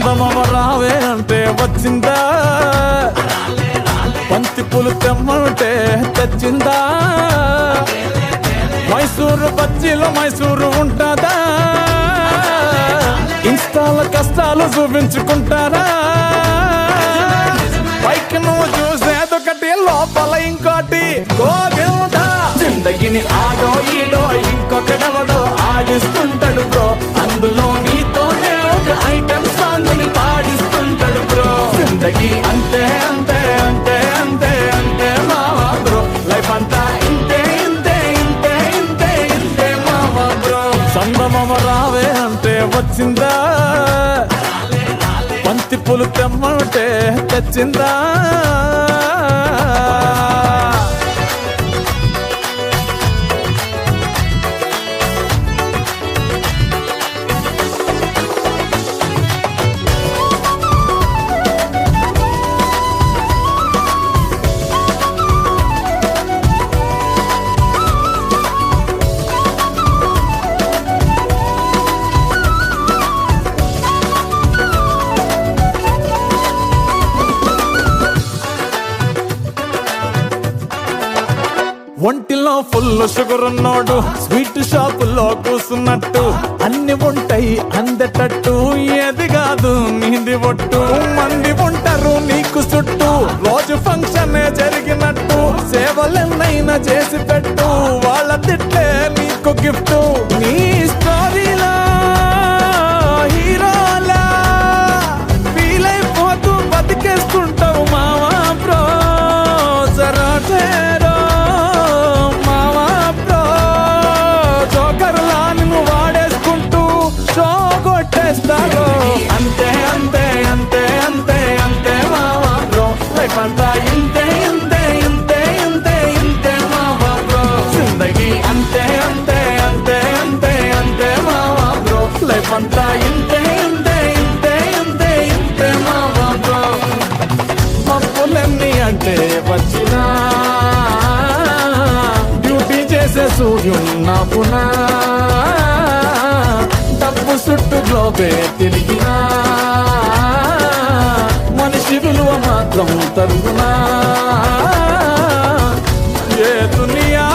చందమామ రావే అంటే వచ్చిందా, బంతి పూలు తెమ్మంటే తెచ్చిందా, మైసూరు బజ్జీలో మైసూరు ఉంటుందా, ఇన్స్టాల కష్టాలు చూపించుకుంటారా, పైకి నువ్వు చూసేదొకటి లోపల ఇంకోటి. గోవిందా జిందగిని ఆడో ఈడో ఇంకొకడెవడో ఆడిస్తుంటాడు బ్రో, అందులో నీతోనే ఒక ఐటమ్ సాంగ్ ని పాడిస్తుంటాడు బ్రో. జిందగీ అంతే అంతే అంతే అంతే అంతే మావా బ్రో, లైఫ్ అంతా ఇంతే ఇంతే ఇంతే ఇంతే ఇంతే మావా బ్రో. చందమామ రావే అంటే వచ్చిందా, బంతి పూలు తెమ్మంటే తెచ్చిందా. ఒంటిలో ఫుల్ షుగర్ ఉన్నోడు స్వీట్ షాపుల్లో కూసున్నట్టు, అన్ని ఉంటాయి అందటట్టు, ఏది కాదు నీది ఒట్టు. మంది ఉంటారు నీకు చుట్టూ, రోజు ఫంక్షన్ జరిగినట్టు, సేవలెన్నైనా చేసి పెట్టు, వాళ్ళ తిట్లే నీకు గిఫ్ట్. నీ స్టోరీలా హీరోలా ఫీల్ అయిపోతూ బతికేస్తుంటావు మావా బ్రో. జరా అంతే అంతే అంతే అంతే అంతే మావా బ్రో, లైఫ్ అంతా ఇంతే ఇంతే ఇంతే ఇంతే ఇంతే మావా బ్రో. జిందగీ అంతే అంతే అంతే అంతే అంతే మావా బ్రో, లైఫ్ అంతా ఇంతే ఇంతే ఇంతే ఇంతే ఇంతే మావా బ్రో. మప్పులన్నీ అంటే వచ్చినా, డ్యూటీ చేసే సూర్యున్నా పునా, డబ్బు చుట్టూ గ్లోబే తిరిగినా, మనిషి విలువ మాత్రం తరుగునా. ఏ దునియా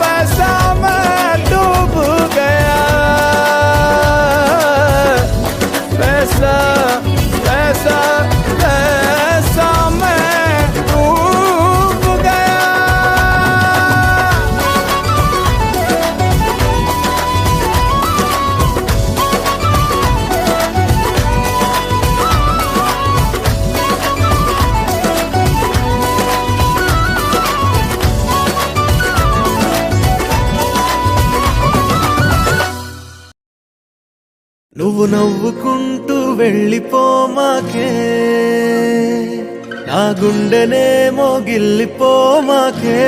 पैसा में डूब गया, पैसा पैसा पैसा में डूब गया. నువ్వు నవ్వుకుంటూ వెళ్ళిపోమాకే, నా గుండెనేమో గిల్లిపోమాకే.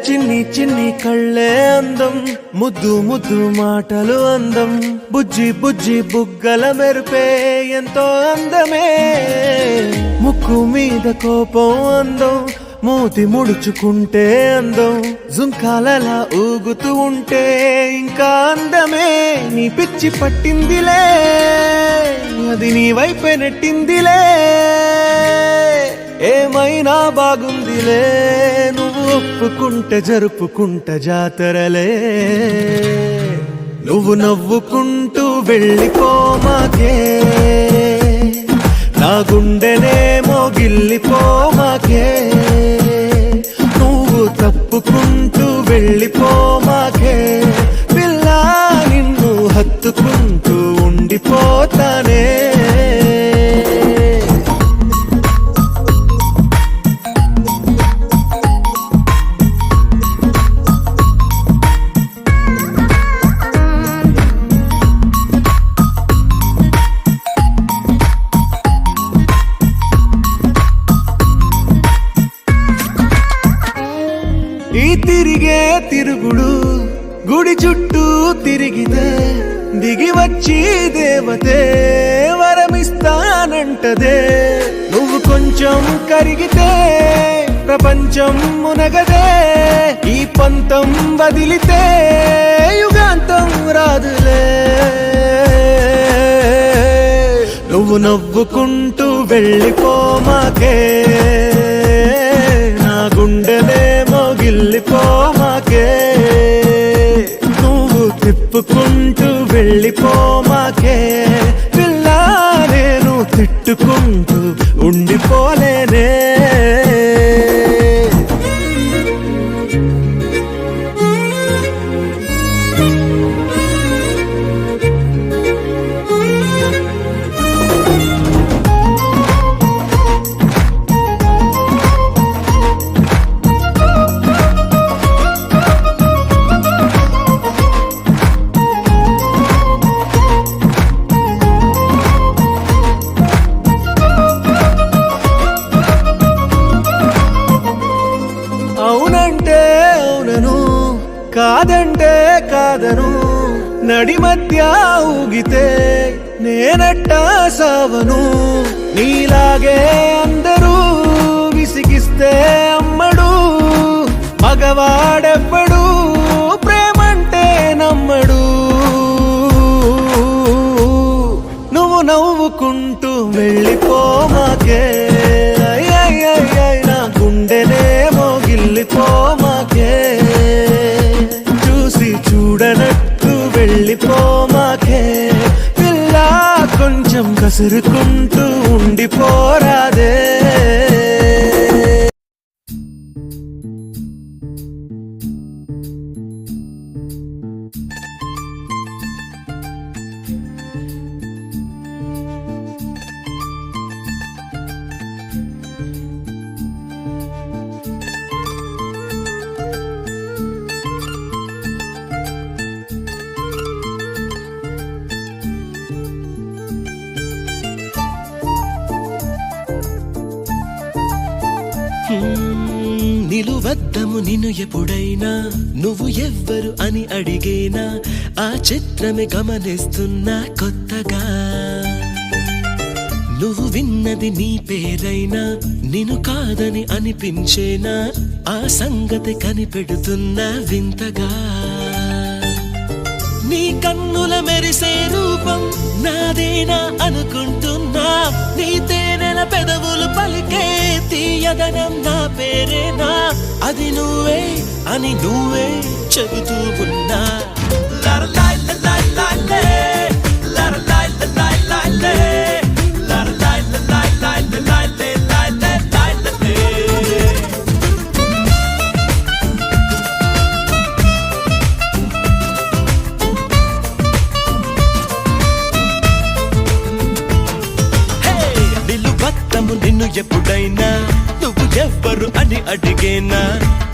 చిన్ని చిన్ని కళ్ళే అందం, ముద్దు ముద్దు మాటలు అందం, బుజ్జి బుజ్జి బుగ్గల మెరుపే ఎంతో అందమే. ముక్కు మీద కోపం అందం, మూతి ముడుచుకుంటే అందం, జుంకాలలా ఊగుతూ ఉంటే ఇంకా అందమే. నీ పిచ్చి పట్టిందిలే, అది నీ వైపే నెట్టిందిలే, ఏమైనా బాగుందిలే, నువ్వు ఒప్పుకుంటే జరుపుకుంట జాతరలే. నువ్వు నవ్వుకుంటూ వెళ్ళిపోమాకే, నా గుండెనేమో గిల్లిపోమాకే. నువ్వు తప్పుకుంటూ వెళ్ళిపోమాకే, పిల్ల నిన్ను హత్తుకుంటూ ఉండిపోతానే. ఈ తిరిగే తిరుగుడు గుడి చుట్టూ తిరిగితే, దిగి వచ్చి దేవతే వరమిస్తానంటదే. నువ్వు కొంచెం కరిగితే ప్రపంచం మునగదే ఈ పంతం వదిలితే యుగాంతం రాదులే నువ్వు నవ్వుకుంటూ వెళ్ళిపోమాకే నా గుండెలేమో గిల్లిపోమాకే నువ్వు తిప్పుకుంటూ వెళ్ళిపోమాకే పిల్ల నేను తిట్టుకుంటూ ఉండిపోలేనే అవునంటే అవునను కాదంటే కాదను నడి మధ్య ఊగితే నేనట్టా సావను నీలాగే అందరూ విసిగిస్తే అమ్మడు మగవాడెవ్వడు ప్రేమంటే నమ్మడు నువ్వు నవ్వుకుంటూ వెళ్ళిపోమాకే నా గుండెనేమో గిల్లిపోమాకే చూసి చూడనట్టు వెళ్ళిపోమాకే పిల్ల కొంచెం కసురుకుంటూ ఉండిపోరాదే నిలువద్దము నిన్ను ఎప్పుడైనా నువ్వు ఎవ్వరు అని అడిగేనా ఆ చిత్రమే గమనిస్తున్నా కొత్తగా నువ్వు విన్నది నీ పేరైనా నిన్ను కాదని అనిపించేనా ఆ సంగతి కనిపెడుతున్నా వింతగా నీ కన్నుల మెరిసే రూపం నాదేనా అనుకుంటున్నా నీ తేనెల పెదవులు పలికే తీయదనం నా పేరేనా అది నువ్వే అని నువ్వే చెబుతూ ఉన్నా నిన్ను ఎప్పుడైనా నువ్వు ఎవ్వరు అని అడిగేనా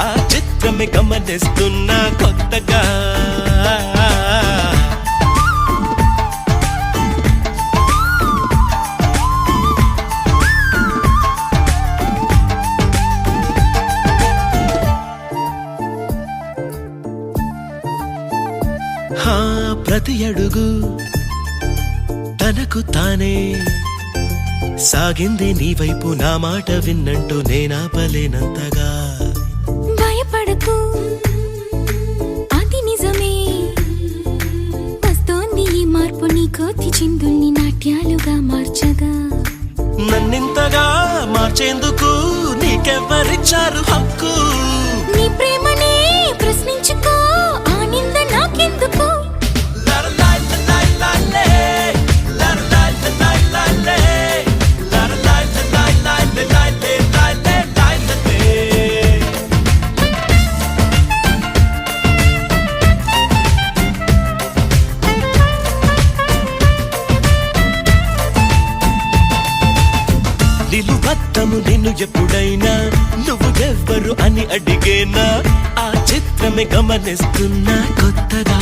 ఆ చిత్రమే గమనిస్తున్నా కొత్తగా ప్రతి అడుగు తనకు తానే సాగింది నీ వైపు నా మాట విన్నంటూ నేనాపలేనంతగా భయపడకు అది నిజమే వస్తోంది ఈ మార్పు నీ కోతి చిందుల్ని నాట్యాలుగా మార్చగా నన్నింతగా మార్చేందుకు నీకెవ్వరిచ్చారు హక్కు నీ ప్రేమనే ప్రశ్నించుకో ఆ నింద నాకెందుకు నిలువద్దము నిన్ను ఎప్పుడైనా నువ్వు ఎవ్వరు అని అడిగేనా ఆ చిత్రమే గమనిస్తున్నా కొత్తగా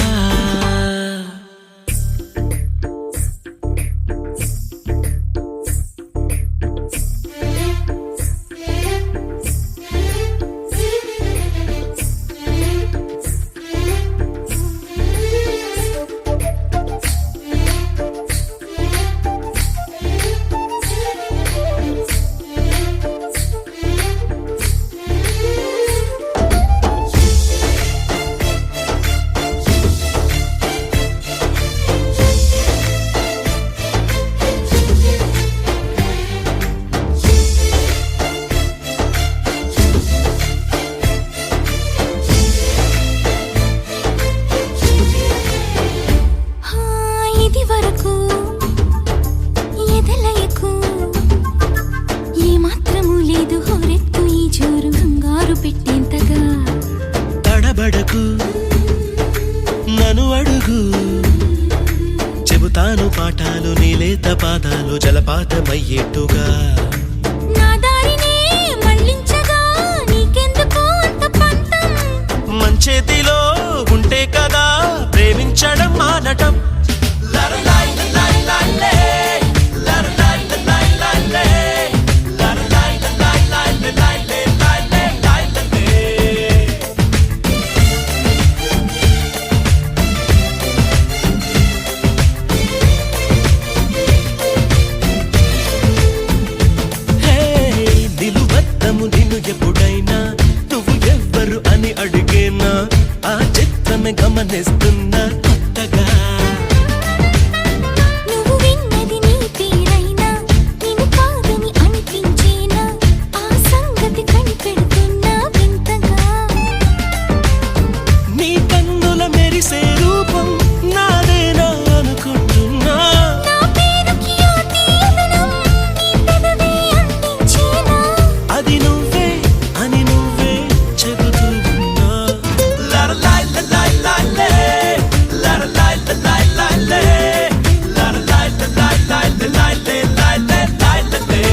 కాదు నీలేత పాదాలు జలపాతమయ్యేట్టుగా నా దారినే మళ్ళించగా నీకెందుకు అంత పంతం మంచేతిలో ఉంటే కదా ప్రేమించడం మానటం హే, నిలువద్దము నిన్ను ఎప్పుడైనా నువ్వు ఎవ్వరు అని అడిగేనా ఆ చిత్రమే గమనిస్తున్నా కొత్తగా నువ్వు విన్నది నీ తీరైనా నిన్ను కాదని అనిపించేనా ఆ సంగతి కనిపెడుతున్నా వింతగా నీ కన్నుల మెరిసే రూపం నాదేనా అనుకుంటున్నా నా పేరుకి ఆ తీయదనం నీ పెదవి అందించేనా అది నువ్వే అని నువ్వే చెబుతూ ఉన్నా లరలాయ్ లలాయ్ లాలే, లరలాయ్ లలాయ్ లాలే, లరలాయ్ లలాయ్ లాలే, లాలే, లాలే, లాలే.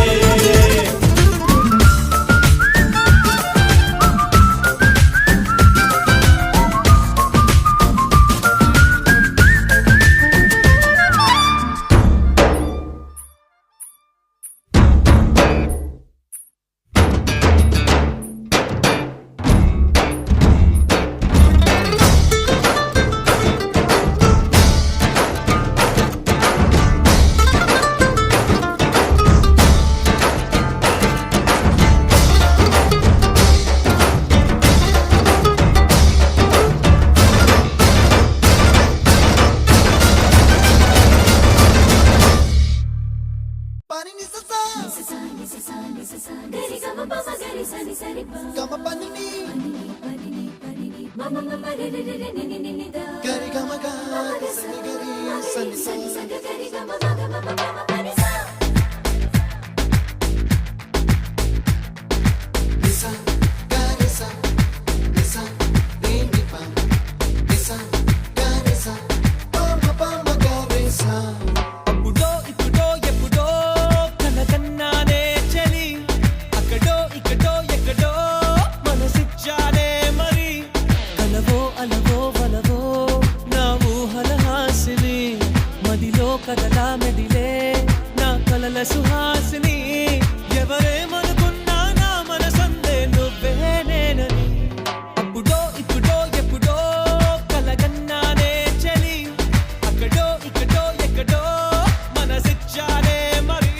Gari gama ga, sani gari, sani sa.